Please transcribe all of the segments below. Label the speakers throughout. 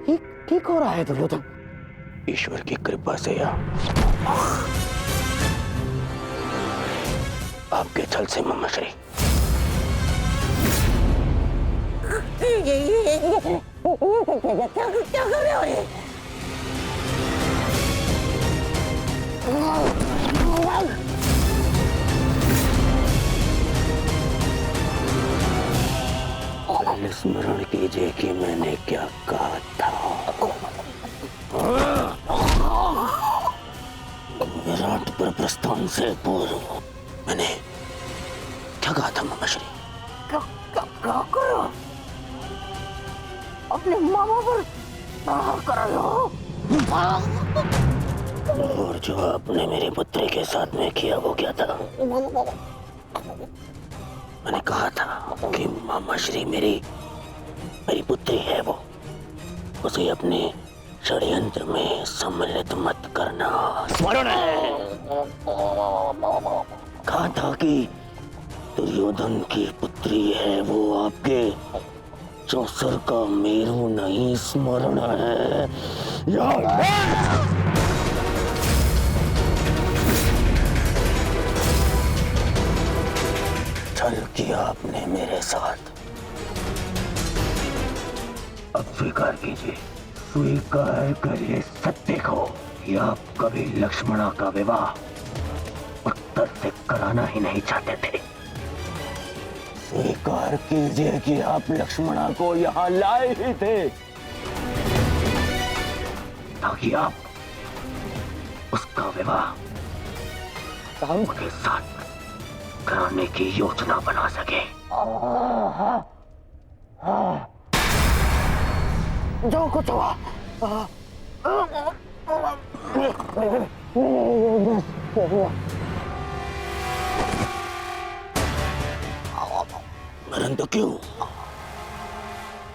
Speaker 1: ठीक हो रहा है दुर्योधन।
Speaker 2: ईश्वर की कृपा से या आपके छल से मम्माश्री।
Speaker 1: क्या कर रहे हो ये?
Speaker 2: स्मरण कीजिए कि मैंने क्या कहा था। विराट पर प्रस्थान से पूर्व मैंने क्या कहा था मम्माश्री?
Speaker 1: क्या कर रहे हो? अपने मामा पर प्रहार कर रहे हो?
Speaker 2: और जो आपने मेरी पुत्री के साथ में किया वो क्या था? मैंने कहा था कि मामाश्री मेरी पुत्री है, वो उसे अपने षड्यंत्र में सम्मिलित मत करना। स्मरण है कहा था कि दुर्योधन की पुत्री है वो, आपके चौसर का मेरू नहीं। स्मरण है छल किया आपने मेरे साथ। अब स्वीकार कीजिए, स्वीकार करिए सत्य को कि आप कभी लक्ष्मणा का विवाह उत्तर से कराना ही नहीं चाहते थे। स्वीकार कीजिए कि आप लक्ष्मणा को यहाँ लाए ही थे ताकि आप उसका विवाह राम के साथ कराने की योजना बना सके।
Speaker 1: जो कुछ हुआ
Speaker 2: मरण तो क्यों?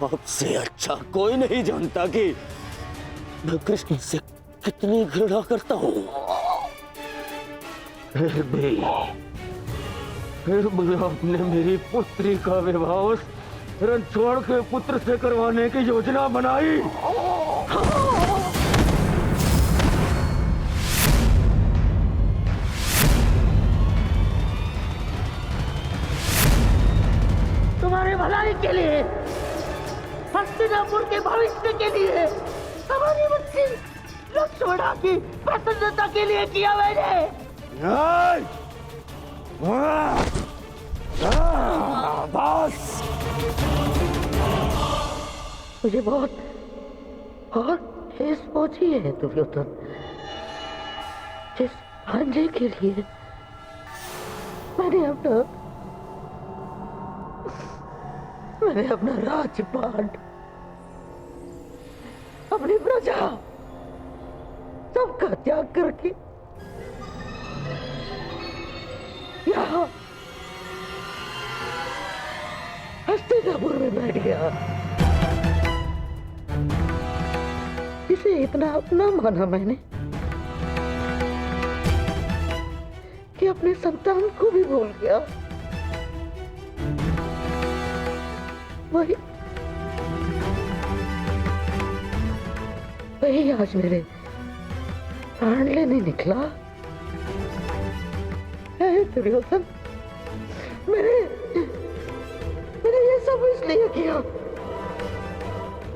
Speaker 2: आपसे अच्छा कोई नहीं जानता कि मैं कृष्ण से कितनी घृणा करता हूँ। फिर भी आपने मेरी पुत्री का विवाह उस रणछोड़ के पुत्र से करवाने की योजना बनाई।
Speaker 1: तुम्हारे भलाई के लिए, हस्तिनापुर के भविष्य के लिए, हमारी बच्ची लक्ष्मणा की प्रसन्नता के लिए किया मैंने।
Speaker 2: बस
Speaker 1: मुझे बहुत ठेस पहुंची है दुर्योधन। जिस भांजे के लिए मैंने अपना राजपाट, अपनी प्रजा सबका त्याग करके यहाँ हस्तिनापुर में बैठ गया, इसे इतना अपना माना मैंने कि अपने संतान को भी भूल गया। वही आज मेरे प्राण लेने निकला है दुर्योधन। मैंने ये सब इसलिए किया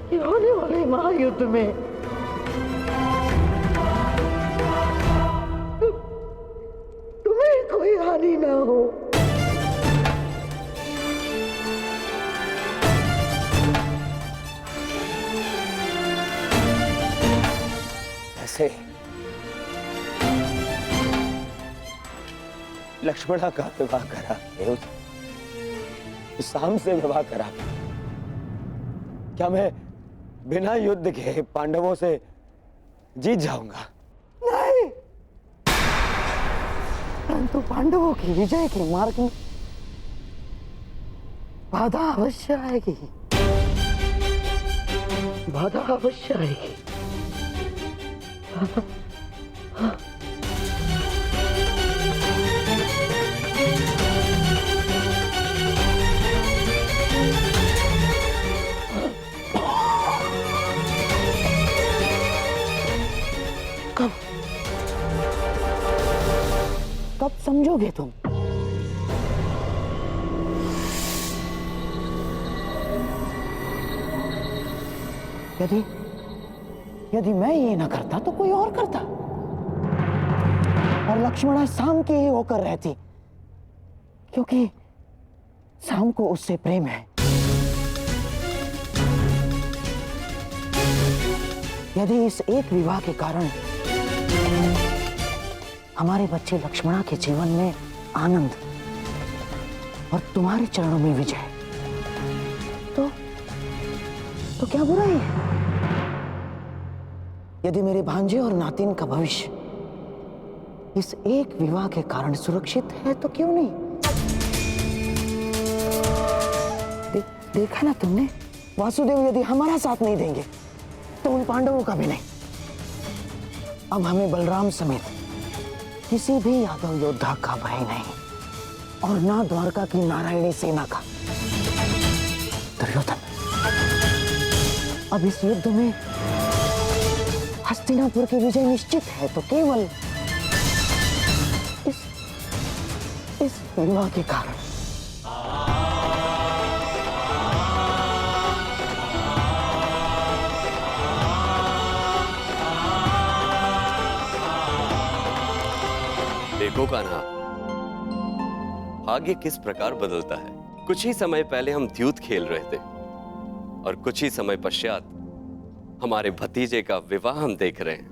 Speaker 1: कि होने वाले महायुद्ध में तुम्हें कोई हानि ना हो।
Speaker 2: ऐसे लक्ष्मणा का विवाह करा, उस शाम से विवाह करा। क्या मैं बिना युद्ध के पांडवों से जीत जाऊंगा?
Speaker 1: नहीं, परंतु पांडवों की विजय के मार्ग में बाधा अवश्य आएगी, बाधा अवश्य आएगी। कब कब समझोगे तुम? यदि यदि मैं ये ना करता तो कोई और करता, और लक्ष्मणा शाम की ही होकर रहती, क्योंकि शाम को उससे प्रेम है। यदि इस एक विवाह के कारण हमारे बच्चे लक्ष्मणा के जीवन में आनंद और तुम्हारे चरणों में विजय, तो क्या बुराई है? यदि मेरे भांजे और नातिन का भविष्य इस एक विवाह के कारण सुरक्षित है तो क्यों नहीं? देखा ना तुमने, वासुदेव यदि हमारा साथ नहीं देंगे तो उन पांडवों का भी नहीं। अब हमें बलराम समेत किसी भी यादव योद्धा का भय नहीं, और ना द्वारका की नारायणी सेना का। दुर्योधन, अब इस युद्ध में हस्तिनापुर की विजय निश्चित है तो केवल इस विवाह के कारण।
Speaker 3: देखो कान्हा, भाग्य किस प्रकार बदलता है। कुछ ही समय पहले हम द्यूत खेल रहे थे और कुछ ही समय पश्चात हमारे भतीजे का विवाह हम देख रहे हैं।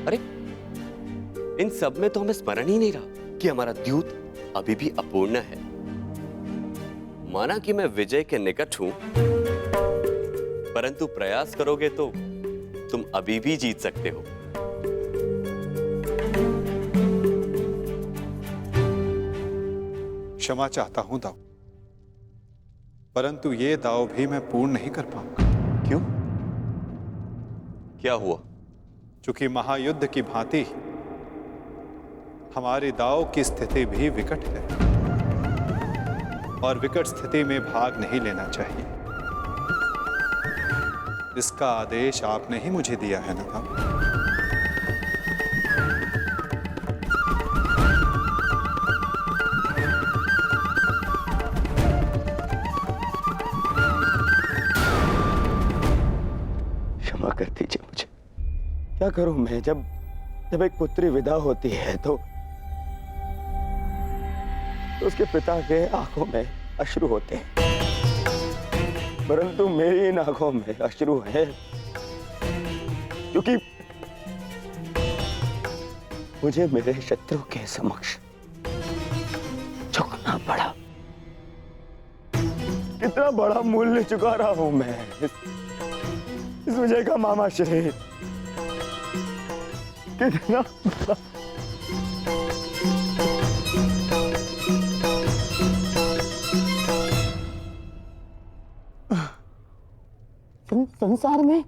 Speaker 3: अरे, इन सब में तो हमें स्मरण ही नहीं रहा कि हमारा द्यूत अभी भी अपूर्ण है। माना कि मैं विजय के निकट हूं, परंतु प्रयास करोगे तो तुम अभी भी जीत सकते हो।
Speaker 4: क्षमा चाहता हूं दाऊ, परंतु ये दाव भी मैं पूर्ण नहीं कर पाऊंगा।
Speaker 3: क्यों? क्या हुआ?
Speaker 4: चूंकि महायुद्ध की भांति हमारे दाव की स्थिति भी विकट है, और विकट स्थिति में भाग नहीं लेना चाहिए। इसका आदेश आपने ही मुझे दिया है ना दाऊ?
Speaker 5: कर दीजिए मुझे। क्या करूं मैं? जब एक पुत्री विदा होती है तो उसके पिता के आंखों में अश्रु होते हैं, परंतु मेरी इन आंखों में अश्रु है क्योंकि मुझे मेरे शत्रु के समक्ष झुकना पड़ा। कितना बड़ा मूल्य चुका रहा हूं मैं इस विजय का, मामा श्री। कितना
Speaker 1: संसार में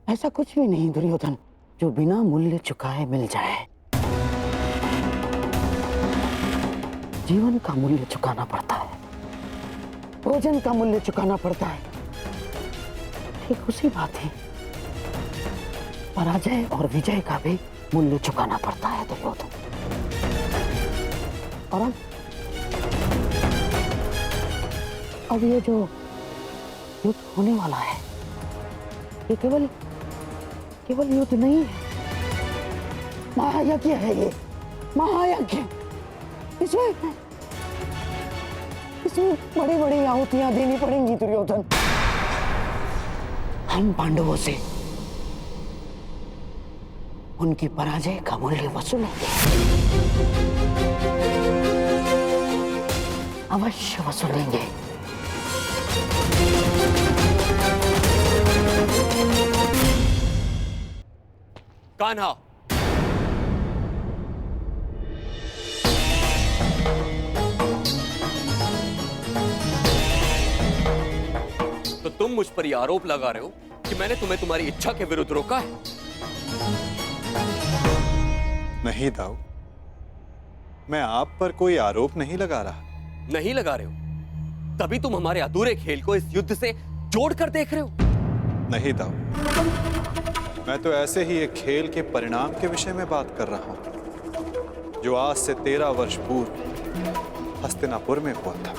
Speaker 1: ऐसा कुछ भी नहीं दुर्योधन जो बिना मूल्य चुकाए मिल जाए। जीवन का मूल्य चुकाना पड़ता है, भोजन का मूल्य चुकाना पड़ता है। ठीक उसी बात है, पराजय और विजय का भी मूल्य चुकाना पड़ता है दुर्योधन। और अब ये जो युद्ध होने वाला है, ये केवल युद्ध नहीं है, महायज्ञ है। ये महायज्ञ, इसमें बड़ी बड़ी आहुतियां देनी पड़ेंगी दुर्योधन। हम पांडवों से उनकी पराजय का मूल्य वसूलेंगे, अवश्य वसूलेंगे।
Speaker 3: कान्हा, तो तुम मुझ पर यह आरोप लगा रहे हो कि मैंने तुम्हें तुम्हारी इच्छा के विरुद्ध रोका है?
Speaker 4: नहीं दाऊ, मैं आप पर कोई आरोप नहीं लगा रहा।
Speaker 3: नहीं लगा रहे हो, तभी तुम हमारे अधूरे खेल को इस युद्ध से जोड़कर देख रहे हो।
Speaker 4: नहीं दाऊ, मैं तो ऐसे ही एक खेल के परिणाम के विषय में बात कर रहा हूं जो आज से 13 वर्ष पूर्व हस्तिनापुर में हुआ था।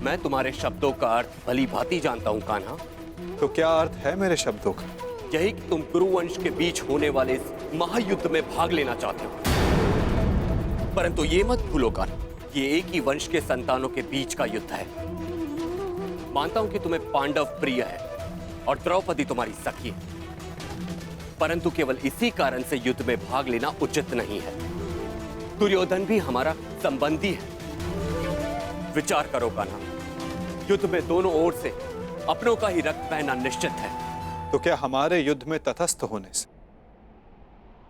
Speaker 3: मैं तुम्हारे शब्दों का अर्थ भली भांति जानता हूं कान्हा।
Speaker 4: तो क्या अर्थ है मेरे शब्दों का?
Speaker 3: यही कि तुम कुरुवंश के बीच होने वाले इस महायुद्ध में भाग लेना चाहते हो। परंतु ये मत भूलो कान्हा, ये एक ही वंश के संतानों के बीच का युद्ध है। मानता हूं कि तुम्हें पांडव प्रिय है और द्रौपदी तुम्हारी सखी है, परंतु केवल इसी कारण से युद्ध में भाग लेना उचित नहीं है। दुर्योधन भी हमारा संबंधी है। विचार करो कान्हा, युद्ध में दोनों ओर से अपनों का ही रक्त बहना निश्चित है।
Speaker 4: तो क्या हमारे युद्ध में तटस्थ होने से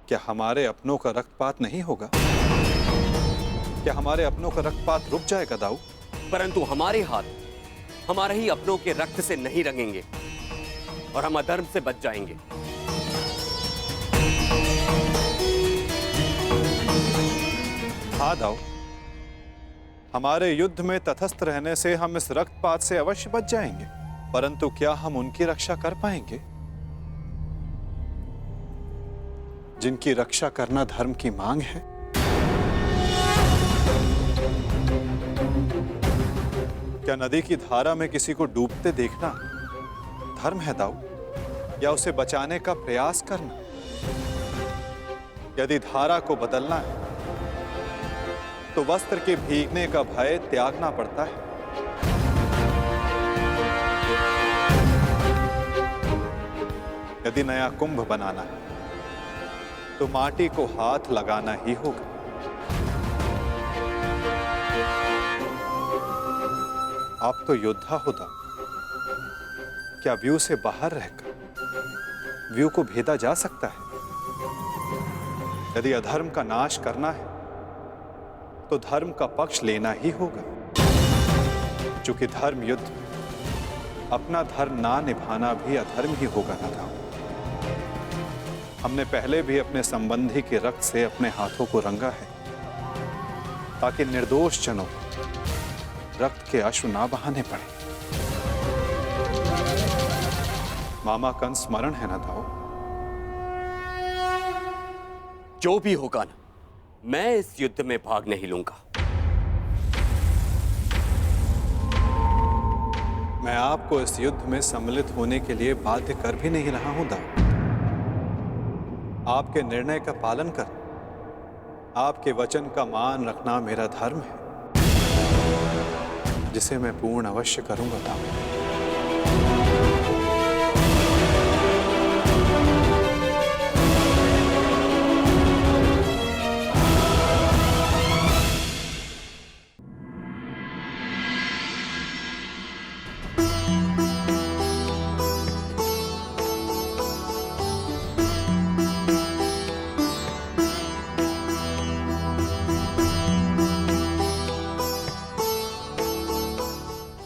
Speaker 4: क्या हमारे अपनों का रक्तपात नहीं होगा? क्या हमारे अपनों का रक्तपात रुक जाएगा दाऊ?
Speaker 3: परंतु हमारे हाथ हमारे ही अपनों के रक्त से नहीं रंगेंगे और हम अधर्म से बच जाएंगे।
Speaker 4: हाँ दाऊ, हमारे युद्ध में तटस्थ रहने से हम इस रक्तपात से अवश्य बच जाएंगे, परंतु क्या हम उनकी रक्षा कर पाएंगे जिनकी रक्षा करना धर्म की मांग है? क्या नदी की धारा में किसी को डूबते देखना धर्म है दाऊ, या उसे बचाने का प्रयास करना? यदि धारा को बदलना है तो वस्त्र के भीगने का भय त्यागना पड़ता है। यदि नया कुंभ बनाना है तो माटी को हाथ लगाना ही होगा। आप तो योद्धा हो दाऊ, क्या व्यू से बाहर रहकर व्यू को भेदा जा सकता है? यदि अधर्म का नाश करना है तो धर्म का पक्ष लेना ही होगा, क्योंकि धर्म युद्ध अपना धर्म ना निभाना भी अधर्म ही होगा ना दाऊ। हमने पहले भी अपने संबंधी के रक्त से अपने हाथों को रंगा है ताकि निर्दोष जनों रक्त के अश्रु ना बहाने पड़े। मामा कंस स्मरण है ना दाऊ?
Speaker 3: जो भी होगा ना, मैं इस युद्ध में भाग नहीं लूंगा।
Speaker 4: मैं आपको इस युद्ध में सम्मिलित होने के लिए बाध्य कर भी नहीं रहा हूं दाऊ। आपके निर्णय का पालन कर, आपके वचन का मान रखना मेरा धर्म है, जिसे मैं पूर्ण अवश्य करूंगा दाऊ।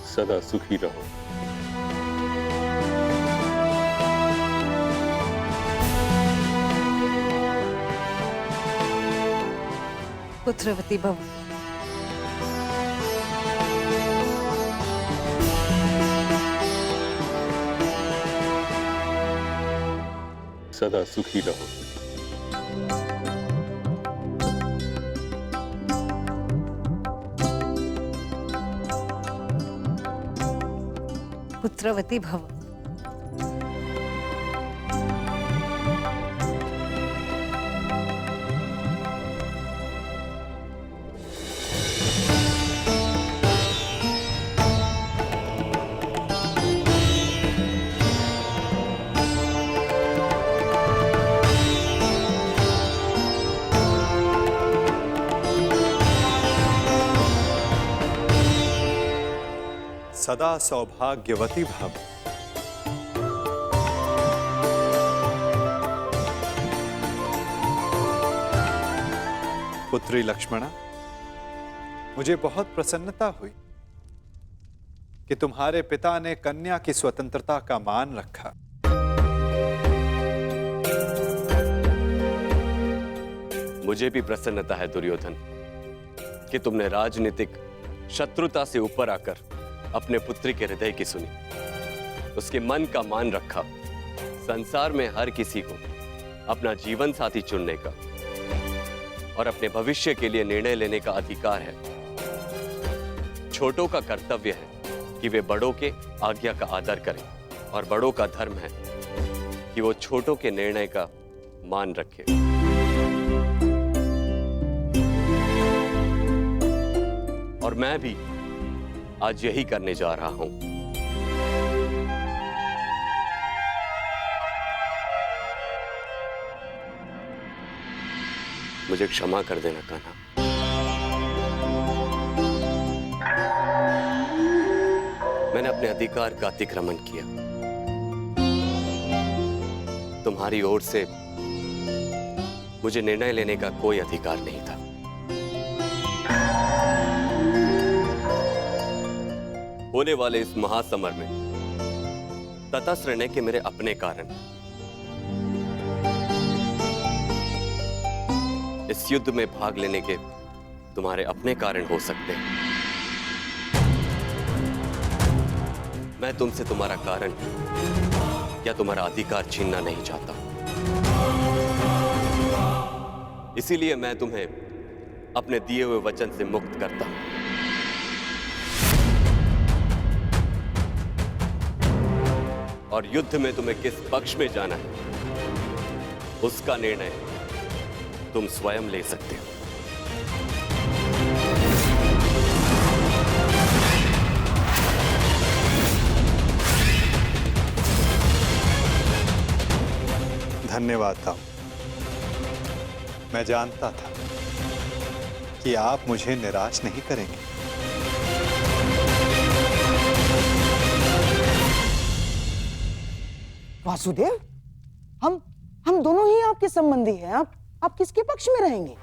Speaker 3: सदा सुखी रहो।
Speaker 6: पुत्रवती भव।
Speaker 3: सदा सुखी रहो।
Speaker 6: पुत्रवती भव।
Speaker 4: सदा सौभाग्यवती भव। पुत्री लक्ष्मणा, मुझे बहुत प्रसन्नता हुई कि तुम्हारे पिता ने कन्या की स्वतंत्रता का मान रखा।
Speaker 3: मुझे भी प्रसन्नता है दुर्योधन कि तुमने राजनीतिक शत्रुता से ऊपर आकर अपने पुत्री के हृदय की सुनी। उसके मन का मान रखा। संसार में हर किसी को अपना जीवन साथी चुनने का और अपने भविष्य के लिए निर्णय लेने का अधिकार है। छोटों का कर्तव्य है कि वे बड़ों के आज्ञा का आदर करें और बड़ों का धर्म है कि वो छोटों के निर्णय का मान रखें। और मैं भी आज यही करने जा रहा हूं। मुझे क्षमा कर देना कान्हा। मैंने अपने अधिकार का अतिक्रमण किया। तुम्हारी ओर से मुझे निर्णय लेने का कोई अधिकार नहीं था। होने वाले इस महासमर में तटस्थ रहने के मेरे अपने कारण हैं। इस युद्ध में भाग लेने के तुम्हारे अपने कारण हो सकते हैं। मैं तुमसे तुम्हारा कारण या तुम्हारा अधिकार छीनना नहीं चाहता। इसीलिए मैं तुम्हें अपने दिए हुए वचन से मुक्त करता हूं। और युद्ध में तुम्हें किस पक्ष में जाना है उसका निर्णय तुम स्वयं ले सकते हो।
Speaker 4: धन्यवाद था। मैं जानता था कि आप मुझे निराश नहीं करेंगे।
Speaker 1: वासुदेव, हम दोनों ही आपके संबंधी हैं। आप किसके पक्ष में रहेंगे?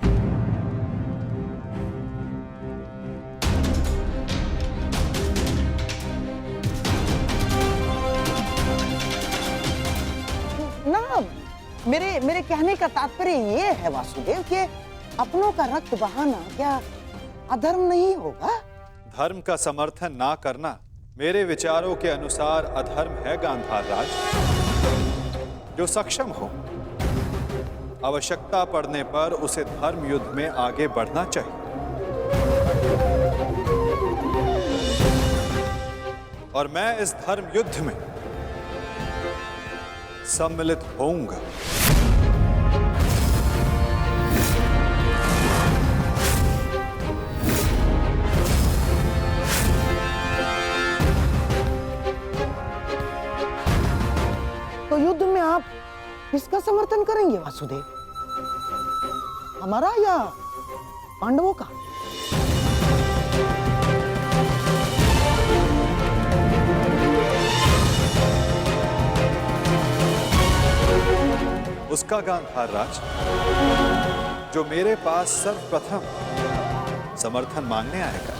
Speaker 1: ना, मेरे कहने का तात्पर्य ये है वासुदेव कि अपनों का रक्त बहाना क्या अधर्म नहीं होगा?
Speaker 4: धर्म का समर्थन ना करना मेरे विचारों के अनुसार अधर्म है गांधार राज। जो सक्षम हो, आवश्यकता पड़ने पर उसे धर्म युद्ध में आगे बढ़ना चाहिए। और मैं इस धर्म युद्ध में सम्मिलित होऊंगा।
Speaker 1: तो युद्ध में आप किसका समर्थन करेंगे वासुदेव? हमारा या पांडवों का?
Speaker 4: उसका गांधार राज जो मेरे पास सर्वप्रथम समर्थन मांगने आएगा।